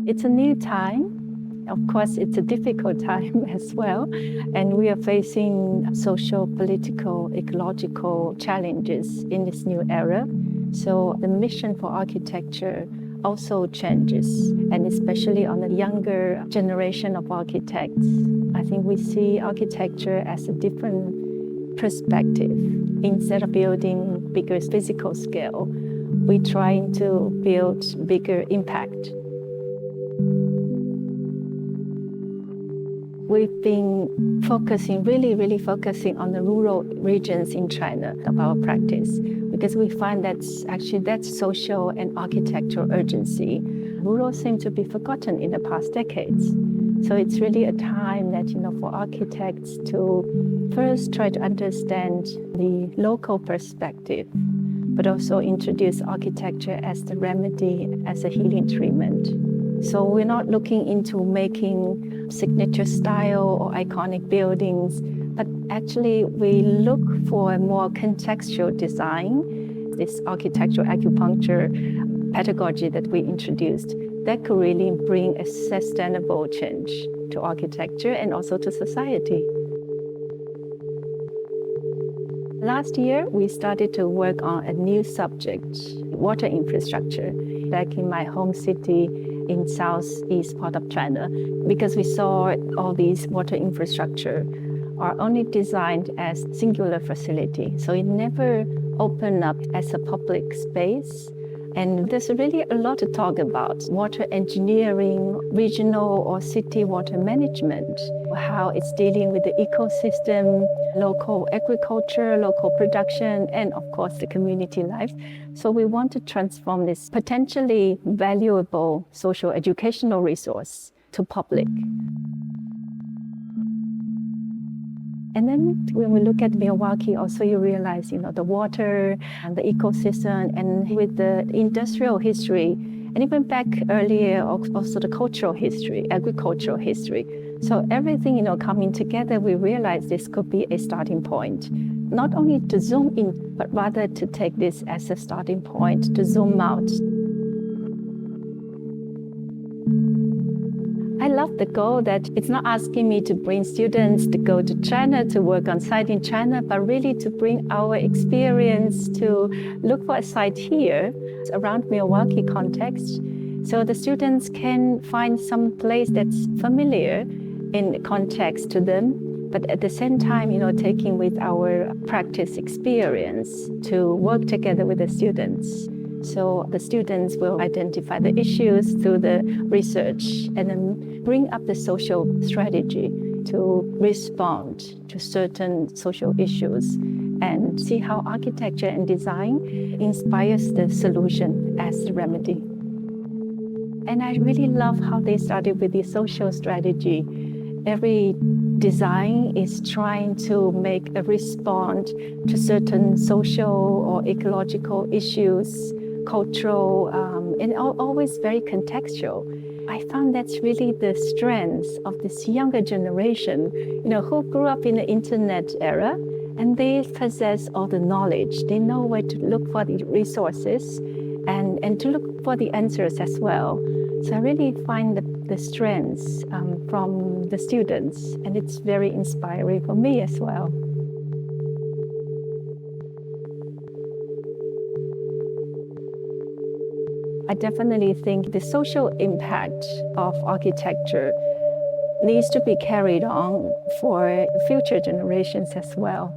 It's a new time. Of course, it's a difficult time as well. And we are facing social, political, ecological challenges in this new era. So the mission for architecture also changes, and especially on the younger generation of architects. I think we see architecture as a different perspective. Instead of building bigger physical scale, we're trying to build bigger impact. We've been really focusing on the rural regions in China of our practice, because we find that's social and architectural urgency. Rural seem to be forgotten in the past decades. So it's really a time that, for architects to first try to understand the local perspective, but also introduce architecture as the remedy, as a healing treatment. So we're not looking into making signature style or iconic buildings, but actually we look for a more contextual design. This architectural acupuncture pedagogy that we introduced, that could really bring a sustainable change to architecture and also to society. Last year, we started to work on a new subject, water infrastructure, back in my home city in southeast part of China, because we saw all these water infrastructure are only designed as singular facility. So it never opened up as a public space. And there's really a lot to talk about. Water engineering, regional or city water management, how it's dealing with the ecosystem, local agriculture, local production, and of course the community life. So we want to transform this potentially valuable social educational resource to public. And then when we look at Milwaukee, also you realize, the water and the ecosystem, and with the industrial history, and even back earlier, also the cultural history, agricultural history. So everything, coming together, we realize this could be a starting point, not only to zoom in, but rather to take this as a starting point to zoom out. I love the goal that it's not asking me to bring students to go to China to work on site in China, but really to bring our experience to look for a site here around Milwaukee context, so the students can find some place that's familiar in context to them, but at the same time, taking with our practice experience to work together with the students. So the students will identify the issues through the research and then bring up the social strategy to respond to certain social issues and see how architecture and design inspires the solution as the remedy. And I really love how they started with the social strategy. Every design is trying to make a response to certain social or ecological issues, cultural, and always very contextual. I found that's really the strength of this younger generation, who grew up in the internet era, and they possess all the knowledge. They know where to look for the resources and to look for the answers as well. So I really find the strengths from the students, and it's very inspiring for me as well. I definitely think the social impact of architecture needs to be carried on for future generations as well.